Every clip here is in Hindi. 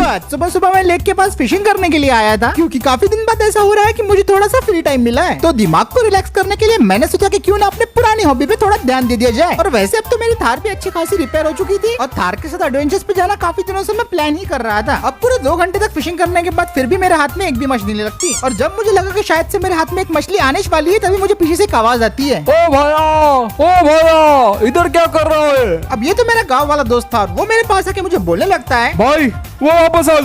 आज सुबह सुबह मैं लेक के पास फिशिंग करने के लिए आया था, क्योंकि काफी दिन बाद ऐसा हो रहा है कि मुझे थोड़ा सा फ्री टाइम मिला है। तो दिमाग को रिलैक्स करने के लिए मैंने सोचा कि क्यों ना अपने पुरानी हॉबी पे थोड़ा ध्यान दे दिया जाए। और वैसे अब तो मेरी थार भी अच्छी खासी रिपेयर हो चुकी थी और थार के साथ एडवेंचर्स पे जाना काफी दिनों से मैं प्लान ही कर रहा था। अब पूरे 2 घंटे तक फिशिंग करने के बाद फिर भी मेरे हाथ में एक भी मछली नहीं लगती। और जब मुझे लगा कि शायद से मेरे हाथ में एक मछली आने वाली है, तभी मुझे पीछे से एक आवाज आती है, ओ भैया इधर क्या कर रहा है? अब ये तो मेरा गाँव वाला दोस्त था, वो मेरे पास आके मुझे बोलने लगता है, भाई वो वापस आ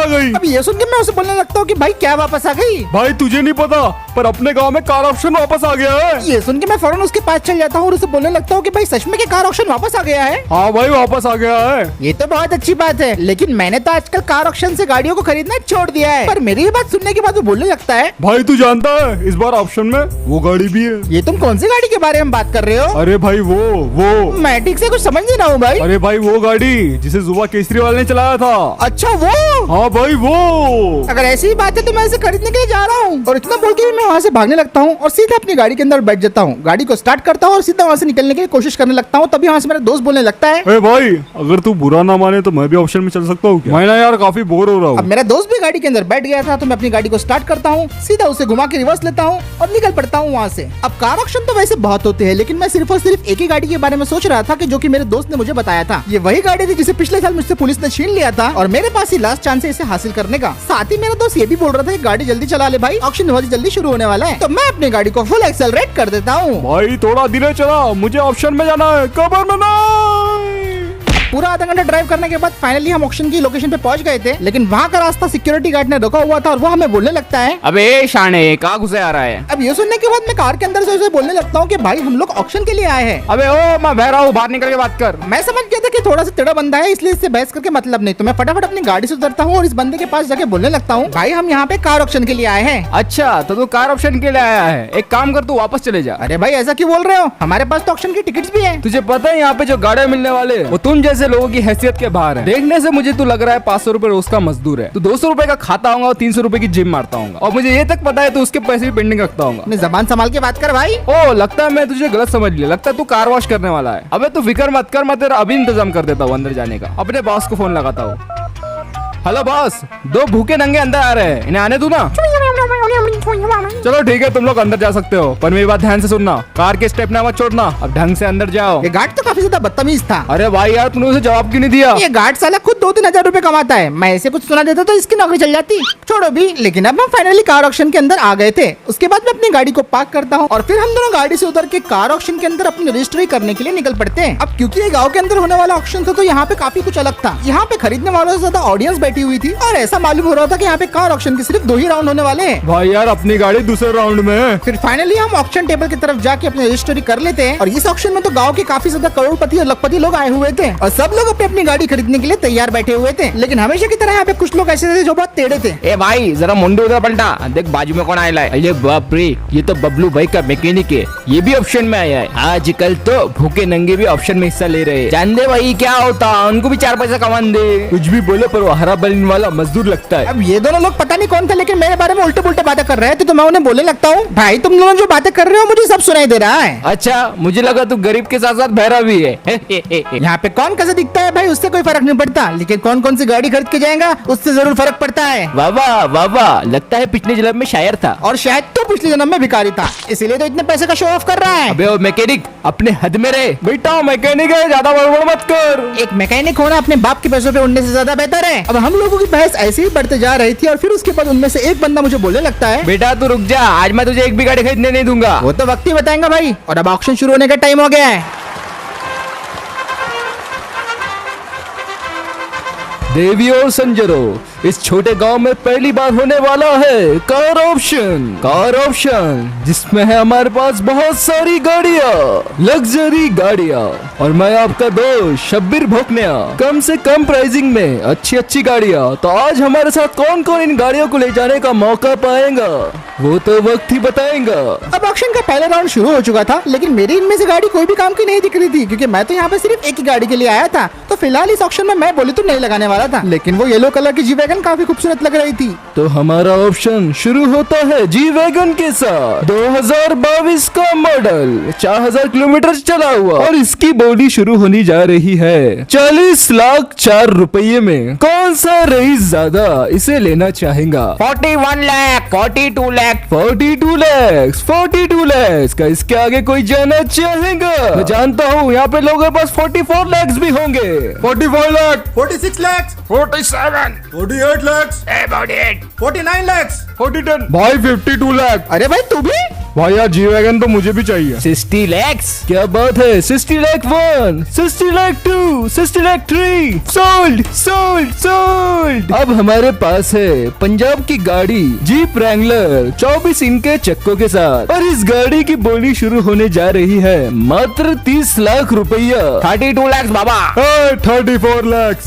गई। अब ये सुन के मैं उसे बोलने लगता हूँ कि भाई क्या वापस आ गई? भाई तुझे नहीं पता, पर अपने गांव में कार ऑप्शन वापस आ गया है। ये सुन के मैं फौरन उसके पास चल जाता हूँ और उसे बोलने लगता हूँ कि भाई सच में क्या कार ऑक्शन वापस आ गया है? हाँ भाई वापस आ गया है। ये तो बहुत अच्छी बात है, लेकिन मैंने तो आजकल कार ऑक्शन से गाड़ियों को खरीदना छोड़ दिया है। पर मेरी ये बात सुनने के बाद वो बोलने लगता है, भाई तू जानता है इस बार ऑप्शन में वो गाड़ी भी है। ये तुम कौन सी गाड़ी के बारे में बात कर रहे हो? अरे भाई वो मैं ठीक से कुछ समझ नहीं रहा हूँ भाई। अरे भाई वो गाड़ी जिसे जुबा केसरीवाल ने चलाया था। अच्छा वो? हाँ भाई वो। अगर ऐसी ही बात है तो मैं इसे खरीदने के लिए जा रहा हूँ। और इतना बोल के भी मैं वहाँ से भागने लगता हूँ और सीधा अपनी गाड़ी के अंदर बैठ जाता हूँ। गाड़ी को स्टार्ट करता हूँ और सीधा वहाँ से निकलने की कोशिश करने लगता हूँ। तभी वहाँ से मेरा दोस्त बोलने लगता है, ए भाई अगर तू बुरा ना माने तो मैं भी ऑप्शन में चल सकता हूँ क्या? मैं ना यार काफी बोर हो रहा अब हूँ। मेरा दोस्त भी गाड़ी के अंदर बैठ गया था, तो मैं अपनी गाड़ी को स्टार्ट करता हूँ, सीधा उसे घुमा के रिवर्स लेता हूँ और निकल पड़ता हूँ वहाँ से। अब कार ऑक्शन तो वैसे बहुत होते हैं, लेकिन मैं सिर्फ और सिर्फ एक ही गाड़ी के बारे में सोच रहा था कि जो कि मेरे दोस्त ने मुझे बताया था। ये वही गाड़ी थी जिसे पिछले साल मुझसे पुलिस ने छीन लिया था और मेरे पास ही लास्ट चांस है इसे हासिल करने का। साथ ही मेरा दोस्त ये भी बोल रहा था कि गाड़ी जल्दी चला ले भाई, ऑक्शन बहुत जल्दी शुरू होने वाला है। तो मैं अपनी गाड़ी को फुल एक्सेलरेट कर देता हूँ। भाई थोड़ा धीरे चला, मुझे ऑप्शन में जाना है, कबर में नहीं। पूरा आधा घंटा ड्राइव करने के बाद फाइनली हम ऑक्शन की लोकेशन पे पहुंच गए थे, लेकिन वहाँ का रास्ता सिक्योरिटी गार्ड ने रोका हुआ था और वो हमें बोलने लगता है, अबे शाने कहाँ घुसे आ रहा है? अब ये सुनने के बाद मैं कार के अंदर से उसे बोलने लगता हूँ कि भाई हम लोग ऑक्शन के लिए आए हैं। अबे ओ मैं बह रहा हूँ, बाहर निकल के बात कर। मैं समझ गया था कि थोड़ा सा टेढ़ा बंदा है, इसलिए इससे बहस करके मतलब नहीं। तो मैं फटाफट अपनी गाड़ी से उतरता हूँ और इस बंदे के पास जाके बोलने लगता हूँ, भाई हम यहाँ पे कार ऑक्शन के लिए आए हैं। अच्छा तो तू कार ऑप्शन के लिए आया है, एक काम कर तू वापस चले जा। अरे भाई ऐसा क्यों बोल रहे हो, हमारे पास तो ऑक्शन की टिकट्स भी है। तुझे पता है यहाँ पे जो गाड़ियाँ मिलने वाले वो तुम जैसे लोगों की हैसियत के बाहर है। देखने से मुझे तू लग रहा है 500 रुपए रोज का मजदूर है। तू 200 रुपए का खाता होगा और 300 रुपए की जिम मारता होगा, और मुझे ये तक पता है तू उसके पैसे भी पेंडिंग रखता होगा। अपनी जबान संभाल के बात कर भाई। ओ लगता है मैं तुझे गलत समझ लिया, लगता है तू कार वॉश करने वाला है। अबे तू फिक्र मत कर, मैं तेरा अभी इंतजाम कर देता हूँ अंदर जाने का। अपने बॉस को फोन लगाता हूँ। हेलो बॉस, 2 भूखे नंगे अंदर आ रहे हैं, इन्हें आने दो ना। चलो ठीक है तुम लोग अंदर जा सकते हो, पर मेरी बात ध्यान से सुनना, कार के स्टेप ना मत छोड़ना, अब ढंग से अंदर जाओ। ये गार्ड तो काफी ज्यादा बदतमीज था। अरे भाई यार तूने उसे जवाब क्यों नहीं दिया? ये गार्ड साला खुद 2-3 हजार रुपए कमाता है, मैं ऐसे कुछ सुना देता तो इसकी नौकरी चल जाती। छोड़ो भी, लेकिन अब हम फाइनली कार ऑक्शन के अंदर आ गए थे। उसके बाद मैं अपनी गाड़ी को पार्क करता हूँ और फिर हम दोनों गाड़ी से उतर के कार ऑक्शन के अंदर अपनी रजिस्ट्री करने के लिए निकल पड़ते हैं। अब क्योंकि ये गाँव के अंदर होने वाला ऑक्शन था, तो यहाँ पे काफी कुछ अलग था। यहाँ पे खरीदने वालों से ज्यादा ऑडियंस बैठी हुई थी और ऐसा मालूम हो रहा था कि यहाँ पे कार ऑक्शन के सिर्फ 2 ही राउंड होने वाले हैं। भाई यार अपनी गाड़ी दूसरे राउंड में है। फिर फाइनली हम ऑक्शन टेबल की तरफ जाके अपनी रजिस्ट्री कर लेते हैं और इस ऑक्शन में तो गांव के काफी ज्यादा करोड़पति और लखपति लोग आए हुए थे और सब लोग अपनी अपनी गाड़ी खरीदने के लिए तैयार बैठे हुए थे। लेकिन हमेशा की तरह यहाँ पे कुछ लोग ऐसे थे जो बहुत टेढ़े थे। ए भाई जरा मुंडे उधर पलटा, देख बाजू में कौन आया है। अरे बाप रे, ये तो बबलू भाई का मैकेनिक है, ये भी ऑप्शन में आया है। आजकल तो भूखे नंगे भी ऑप्शन में हिस्सा ले रहे हैं। जान दे भाई क्या होता, उनको भी 4 पैसा कमान दे। कुछ भी बोले पर वो हरा बैलन वाला मजदूर लगता है। अब ये दोनों लोग पता नहीं कौन थे, लेकिन मेरे बारे में उल्टे पुल्टे बातें कर रहे थे, तो मैं उन्हें बोलने लगता हूँ, भाई तुम लोग जो बातें कर रहे हो मुझे सब सुनाई दे रहा है। अच्छा मुझे लगा तू गरीब के साथ साथ बहरा भी है। यहाँ पे कौन कैसे दिखता है भाई उससे कोई फर्क नहीं पड़ता, लेकिन कौन कौन सी गाड़ी खरीद के जाएगा उससे जरूर फर्क पड़ता है। वाह वाह, लगता है पिछले जन्म में शायर था और शायद तो पिछले जन्म में भिखारी था, इसीलिए तो इतने पैसे का शो ऑफ कर रहा है। अबे ओ मैकेनिक अपने हद में रहे। बेटा मैकेनिक है, ज्यादा बड़बड़ मत कर। एक मैकेनिक होना अपने बाप के पैसों पे उड़ने से ज्यादा बेहतर है। अब हम लोगों की बहस ऐसे ही बढ़ते जा रही थी और फिर उसके बाद उनमें से एक बंदा मुझे बोलने लगता है, बेटा तू रुक जा, आज मैं तुझे एक भी गाड़ी खरीदने नहीं दूंगा। वो तो वक्त ही बताएंगा भाई, और अब ऑक्शन शुरू होने का टाइम हो गया है। देवी और संजरो, इस छोटे गांव में पहली बार होने वाला है कार ऑप्शन, जिसमें है हमारे पास बहुत सारी गाड़ियाँ, लग्जरी गाड़ियाँ, और मैं आपका दोस्त शब्बीर भोकनिया। कम से कम प्राइसिंग में अच्छी गाड़ियाँ। तो आज हमारे साथ कौन कौन इन गाड़ियों को ले जाने का मौका पाएगा वो तो वक्त ही बताएगा। अब ऑक्शन का पहला राउंड शुरू हो चुका था, लेकिन मेरी इनमें से गाड़ी कोई भी काम की नहीं दिख रही थी, क्योंकि मैं तो यहाँ पे सिर्फ एक ही गाड़ी के लिए आया था। तो फिलहाल इस ऑक्शन में मैं बोली तो नहीं लगाने वाला रहा था, लेकिन वो येलो कलर की जी वैगन काफी खूबसूरत लग रही थी। तो हमारा ऑप्शन शुरू होता है जी वैगन के साथ। 2022 का मॉडल, 4000 किलोमीटर चला हुआ और इसकी बॉडी शुरू होनी जा रही है 40 लाख 4 रुपये में। कौन सा रईस ज्यादा इसे लेना चाहेगा? 41 लाख, 42 लाख, 42 लाख, 42 लाख का इसके आगे कोई जाना चाहेगा? मैं जानता हूँ यहाँ पे लोगों के पास 44 लाख भी होंगे। 44 लाख, 46 lakhs, 47, 48 lakhs, 48, 49 lakhs। 42 भाई 52 लाख। अरे भाई तू भी? भाई यार जी वैगन तो मुझे भी चाहिए। 60 lakhs, क्या बात है? 60 lakh 1, 60 lakh 2, 60 lakh 3, sold sold sold. अब हमारे पास है पंजाब की गाड़ी जीप रैंगलर 24 इंच के चक्कों के साथ और इस गाड़ी की बोली शुरू होने जा रही है मात्र 30 लाख रुपया। 32 लाख बाबा, 34 lakh,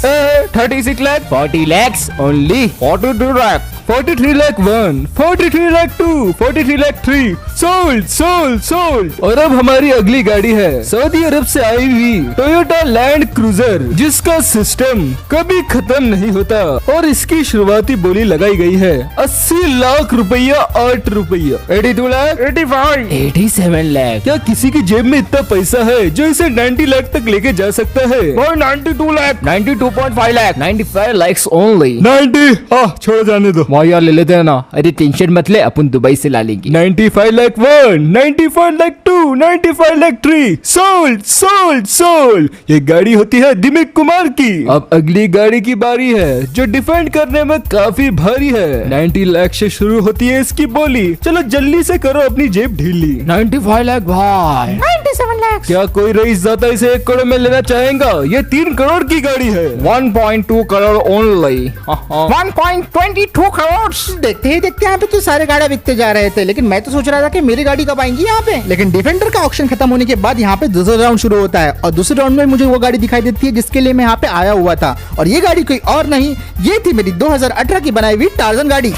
36 lakh, 40 lakhs only, 42 lakh, 43 lakh 1, 43 lakh 2, 43 lakh 3, sold sold sold. और अब हमारी अगली गाड़ी है सऊदी अरब से आई हुई टोयोटा लैंड क्रूजर, जिसका सिस्टम कभी खत्म नहीं होता और इसकी शुरुआती बोली लगाई गई है 80 लाख रुपया 8 रुपया। 82 लाख, 85, 87 लाख। क्या किसी की जेब में इतना पैसा है जो इसे 90 लाख तक लेके जा सकता है? भाई 92 लाख, 92.5 लाख, 95 lakhs only। 90, छोड़ जाने दो भाई यार, ले लेते हैं ना। अरे टेंशन मत ले, अपन दुबई से ला लेंगे। 95 lakh 1, 95 lakh 2, 95 lakh 3, sold sold sold. ये गाड़ी होती है दिलीप कुमार की। अब अगली गाड़ी की बारी है जो डिफेंड करने में काफी भारी है। 90 लाख से शुरू होती है इसकी बोली। चलो जल्दी से करो अपनी जेब ढीली। 95 लाख भाई, 97 lakhs। क्या कोई रईस ज्यादा इसे 1 करोड़ में लेना चाहेगा? ये 3 करोड़ की गाड़ी है। 1.2 करोड़ ओनली, 1.22 करोड़। देखते ही देखते यहाँ पे तो सारे गाड़ियाँ बिकते जा रहे थे, लेकिन मैं तो सोच रहा था कि मेरी गाड़ी कब आएंगी यहाँ पे। लेकिन डिफेंडर का ऑक्शन खत्म होने के बाद यहाँ पे दूसरा राउंड शुरू होता है और दूसरे राउंड में मुझे वो गाड़ी दिखाई देती है जिसके लिए मैं यहाँ पे आया हुआ था, और ये गाड़ी कोई और नहीं, ये थी मेरी 2018 की बनाई हुई टार्जन गाड़ी।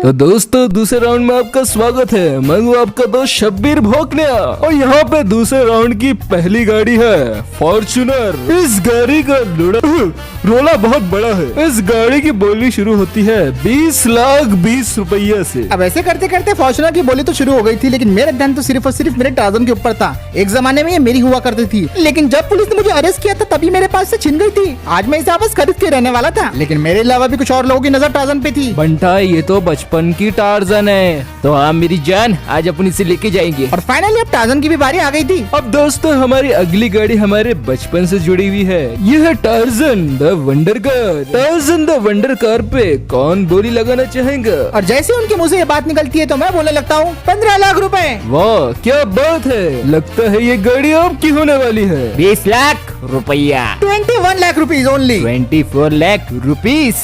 तो दोस्तों दूसरे राउंड में आपका स्वागत है। मैं हूँ आपका दोस्त शब्बीर भोकनिया और यहाँ पे दूसरे राउंड की पहली गाड़ी है फॉर्च्यूनर। इस गाड़ी का रोला बहुत बड़ा है। इस गाड़ी की बोली शुरू होती है 20 लाख 20 रुपया से। अब ऐसे करते करते फॉर्च्यूनर की बोली तो शुरू हो गई थी, लेकिन मेरा ध्यान तो सिर्फ और सिर्फ मेरे टार्जन के ऊपर था। एक जमाने में ये मेरी हुआ करती थी, लेकिन जब पुलिस ने मुझे अरेस्ट किया था तभी मेरे पास से छिन गई थी। आज मैं इसे वापस खरीद के रहने वाला था, लेकिन मेरे अलावा भी कुछ और लोगों की नजर टार्जन पे थी। बंटा ये तो बचपन की टार्जन है, तो हाँ मेरी जान आज अपन इसे लेके जाएंगे। और फाइनली अब टार्जन की भी बारी आ गई थी। अब दोस्तों हमारी अगली गाड़ी हमारे बचपन से जुड़ी हुई है। यह है Tarzan the wonder car. Tarzan the wonder car पे कौन बोली लगाना चाहेगा? और जैसे उनके मुंह से ये बात निकलती है तो मैं बोलने लगता हूँ 15 लाख रुपए। वाह क्या बात है, लगता है ये गाड़ी आपकी होने वाली है। 20 लाख रुपया, 21 lakh rupees only. 24 lakh rupees.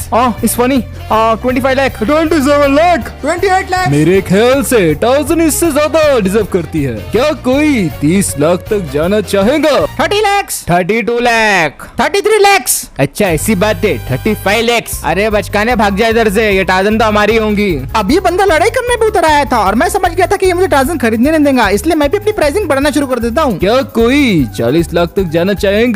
इस फनी, 25 लाख, 27 लाख, 28 लाख। मेरे ख्याल से टार्जन इससे ज्यादा डिजर्व करती है। क्या कोई 30 लाख तक जाना चाहेगा? 30 लाख, 32 लाख, 33 लाख। अच्छा ऐसी बात है, 35 लाख। अरे बचकाने भाग जाए इधर से, ये टार्जन तो हमारी होंगी। अब ये बंदा लड़ाई करने पे उतर आया था और मैं समझ गया था कि ये मुझे टार्जन खरीदने नहीं देगा, इसलिए मैं भी अपनी प्राइसिंग बढ़ाना शुरू कर देता हूँ। क्या कोई 40 लाख तक जाना चाहेगा?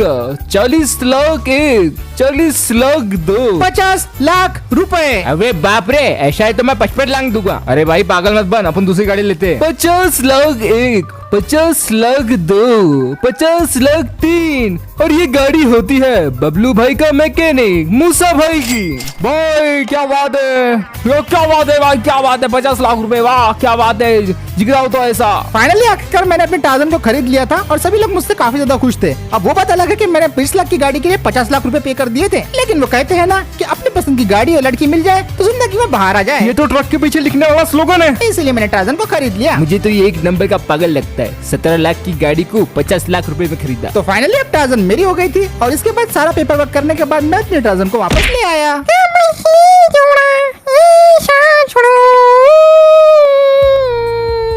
40 लाख 1, 40 लाख 2, 50 लाख रुपए। अबे बाप रे, ऐसा है तो मैं 55 लाख दूंगा। अरे भाई पागल मत बन, अपन दूसरी गाड़ी लेते हैं। 50 लाख 1, 50 लाख 2, 50 लाख 3। और ये गाड़ी होती है बबलू भाई का मैकेनिक मूसा भाई की। भाई क्या बात है, ये क्या बात है भाई, क्या बात है, 50 लाख रुपए, वाह क्या बात है, जिगराओ तो ऐसा। फाइनली आखिरकार मैंने अपने टार्जन को खरीद लिया था और सभी लोग मुझसे काफी ज्यादा खुश थे। अब वो बात अलग है कि मैंने 20 लाख की गाड़ी के लिए 50 लाख रुपए पे कर दिए थे, लेकिन वो कहते हैं ना कि अपनी पसंद की गाड़ी और लड़की मिल जाए तो जिंदगी में बाहर आ जाए। ये तो ट्रक के पीछे लिखने वाला स्लोगन है। इसलिए मैंने टार्जन को खरीद लिया। मुझे तो ये एक नंबर का पागल लगता है। 17 लाख की गाड़ी को 50 लाख रुपए में खरीदा। तो फाइनली अब टार्जन मेरी हो गई थी और इसके बाद सारा पेपर वर्क करने के बाद मैं अपने टार्जन को वापस ले आया।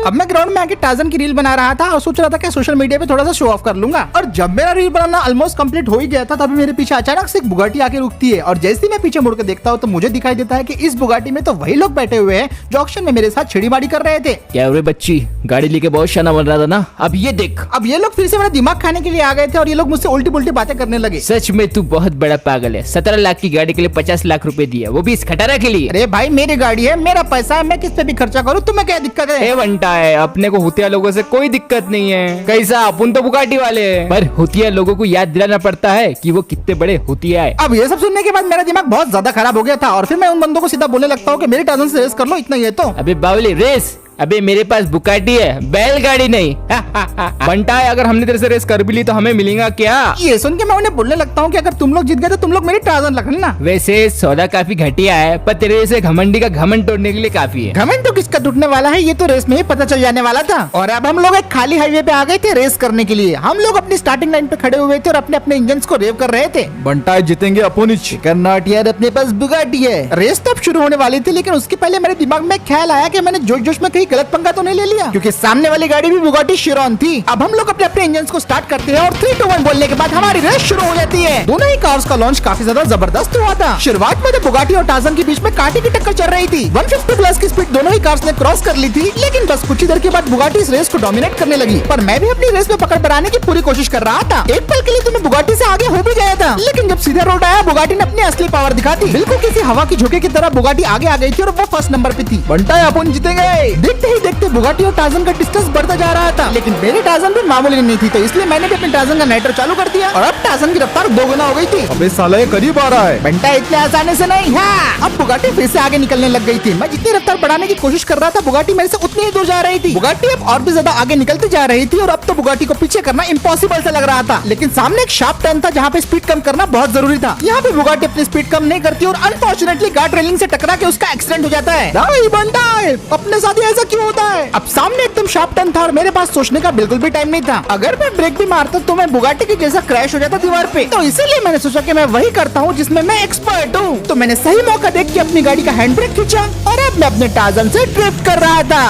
अब मैं ग्राउंड में आके टार्जन की रील बना रहा था और सोच रहा था कि सोशल मीडिया पे थोड़ा सा शो ऑफ कर लूंगा। और जब मेरा रील बनाना ऑलमोस्ट कंप्लीट हो ही गया था तभी मेरे पीछे अचानक से एक बुगाटी आके रुकती है और जैसे ही मैं पीछे मुड़ के देखता हूँ तो मुझे दिखाई देता है कि इस बुगाटी में तो वही लोग बैठे हुए हैं जो ऑक्शन में मेरे साथ छिड़ीमाड़ी कर रहे थे। क्या रे बच्ची, गाड़ी लेके बहुत शाना बन रहा था ना, अब ये देख। अब ये लोग फिर से मेरा दिमाग खाने के लिए आ गए थे और ये लोग मुझसे उल्टी पुल्टी बातें करने लगे। सच में तू बहुत बड़ा पागल है। 17 लाख की गाड़ी के लिए 50 लाख रुपए दिया, वो भी इस खटारा के लिए। अरे भाई मेरी गाड़ी है, मेरा पैसा है, मैं किस पे भी खर्चा करूँ, तुम्हें क्या दिक्कत है? ए बंटा है, अपने को हुतिया लोगों से कोई दिक्कत नहीं है। कैसा, अपन तो बुगाटी वाले हैं। पर हुतिया लोगों को याद दिलाना पड़ता है कि वो कितने बड़े हुतिया है। अब ये सब सुनने के बाद मेरा दिमाग बहुत ज्यादा खराब हो गया था और फिर मैं उन बंदों को सीधा बोलने लगता हूँ कि मेरी टार्जन से रेस कर लो, इतना ही है तो। अबे बावली, रेस? अबे मेरे पास बुकाटी है, बैलगाड़ी नहीं। बंटा है, अगर हमने तेरे से रेस कर भी ली तो हमें मिलेगा क्या? ये सुन के मैं उन्हें बोलने लगता हूँ कि अगर तुम लोग जीत गए तो तुम लोग मेरी टार्जन रख लेना। वैसे सौदा काफी घटिया है, पर तेरे से घमंडी का घमंड तोड़ने के लिए काफी है। घमंड तो किसका टूटने वाला है, ये तो रेस में ही पता चल जाने वाला था। और अब हम लोग एक खाली हाईवे पे आ गए थे रेस करने के लिए। हम लोग अपनी स्टार्टिंग लाइन पे खड़े हुए थे और अपने अपने इंजन को रेव कर रहे थे। बंटा जीतेंगे अपन ही। कर्नाट यार, अपने पास बुगाटी है। रेस तब शुरू होने वाली थी लेकिन उसके पहले मेरे दिमाग में ख्याल आया कि मैंने जोश जोश में कहीं गलत पंगा तो नहीं ले लिया, क्योंकि सामने वाली गाड़ी भी बुगाटी शिरॉन थी। अब हम लोग अपने अपने इंजन को स्टार्ट करते हैं और 3, 2, 1 बोलने के बाद हमारी रेस शुरू हो जाती है। दोनों ही कार्स का लॉन्च काफी ज्यादा जबरदस्त हुआ था। शुरुआत में तो बुगाटी और टार्जन के बीच में कांटे की टक्कर चल रही थी। 150 प्लस की स्पीड दोनों ही कार्स ने क्रॉस कर ली थी, लेकिन बस कुछ ही देर के बाद बुगाटी इस रेस को डोमिनेट करने लगी। पर मैं भी अपनी रेस में पकड़ बनाने की पूरी कोशिश कर रहा था। एक पल के लिए तो मैं बुगाटी से आगे हो भी गया था, लेकिन जब सीधा रोड आया बुगाटी ने अपनी असली पावर दिखा दी। बिल्कुल किसी हवा की झोंके की तरह बुगाटी आगे आ गई थी और वो फर्स्ट नंबर पे थी। बंटा है, अपन जीतेंगे। देखते ही देखते बुगाटी और टार्जन का डिस्टेंस बढ़ता जा रहा था, लेकिन मेरी टार्जन भी मामूली नहीं थी, तो इसलिए मैंने भी अपने टार्जन का नाइट्रो चालू कर दिया और अब टार्जन की रफ्तार 2 गुना हो गई थी। अबे साला ये करीब आ रहा है। बंटा इतने आसानी से नहीं। हाँ, अब बुगाटी फिर से आगे निकलने लग गई थी। मैं जितनी रफ्तार बढ़ाने की कोशिश कर रहा था बुगाटी मेरे से उतनी ही दूर जा रही थी। बुगाटी अब और भी ज्यादा आगे निकलती जा रही थी और अब तो बुगाटी को पीछे करना इम्पॉसिबल सा लग रहा था। लेकिन सामने एक शार्प टर्न था जहाँ पे स्पीड कम करना बहुत जरूरी था। यहाँ पे बुगाटी अपनी स्पीड कम नहीं करती और अनफॉर्चुनेटली गार्ड रेलिंग से टकरा के उसका एक्सीडेंट हो जाता है। नहीं बंटा है, अपने साथ ही ऐसा क्यों होता है? अब सामने एकदम शार्प टर्न था और मेरे पास सोचने का बिल्कुल भी टाइम नहीं था। अगर मैं ब्रेक भी मारता तो मैं बुगाटी के जैसा क्रैश हो जाता दीवार पे। तो इसीलिए मैंने सोचा कि मैं वही करता हूँ जिसमें मैं एक्सपर्ट हूँ। तो मैंने सही मौका देख के अपनी गाड़ी का हैंड ब्रेक खींचा और अब मैं अपने टार्जन से ड्रिफ्ट कर रहा था।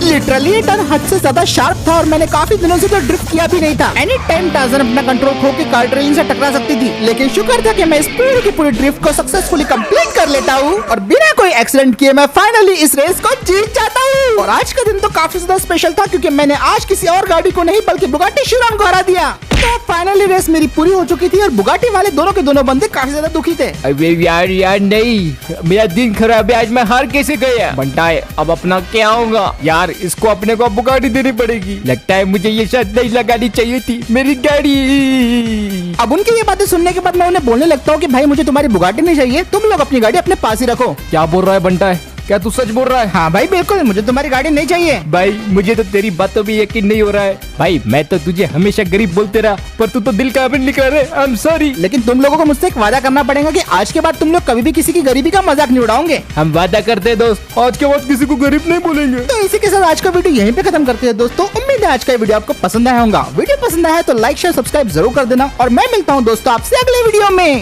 लिटरली ये टर्न हद से ज्यादा शार्प था और मैंने काफी दिनों से तो ड्रिफ्ट किया भी नहीं था। एनी टाइम टार्जन अपना कंट्रोल खो के कार ट्रेलिंग से टकरा सकती थी, लेकिन शुक्र था कि मैं इस पूरी की पूरी ड्रिफ्ट को सक्सेसफुली कंप्लीट कर लेता हूँ और बिना कोई एक्सीडेंट किए मैं फाइनली इस रेस को जीत जाता हूँ। और आज का दिन तो काफी ज्यादा स्पेशल था क्योंकि मैंने आज किसी और गाड़ी को नहीं बल्कि बुगाटी शिरॉन को हरा दिया। तो फाइनली रेस मेरी पूरी हो चुकी थी और बुगाटी वाले दोनों के दोनों बंदे काफी ज्यादा दुखी थे। अबे यार नहीं, मेरा दिन खराब है, आज मैं हार कैसे गया? बंटा है, अब अपना क्या होगा यार? इसको अपने को बुगाटी देनी पड़ेगी। लगता है मुझे ये शर्त नहीं लगानी चाहिए थी, मेरी गाड़ी। अब उनकी ये बातें सुनने के बाद मैं उन्हें बोलने लगता हूँ कि भाई मुझे तुम्हारी बुगाटी नहीं चाहिए, तुम लोग अपनी गाड़ी अपने पास ही रखो। क्या बोल रहा है बंटा है? क्या तू सच बोल रहा है? हाँ भाई बिल्कुल, मुझे तुम्हारी गाड़ी नहीं चाहिए। भाई मुझे तो तेरी बातों पे यकीन नहीं हो रहा है। भाई मैं तो तुझे हमेशा गरीब बोलते रहा, पर तू तो दिल का अभी निकल रहे। I am sorry. लेकिन तुम लोगों को मुझसे एक वादा करना पड़ेगा कि आज के बाद तुम लोग कभी भी किसी की गरीबी का मजाक नहीं उड़ाओगे। हम वादा करते हैं दोस्त, आज के बाद किसी को गरीब नहीं बोलेंगे। तो इसी के साथ आज का वीडियो यहीं पे खत्म करते हैं दोस्तों। उम्मीद है आज का वीडियो आपको पसंद आया होगा। वीडियो पसंद आया तो लाइक शेयर सब्सक्राइब जरूर कर देना और मैं मिलता हूँ दोस्तों आपसे अगले वीडियो में।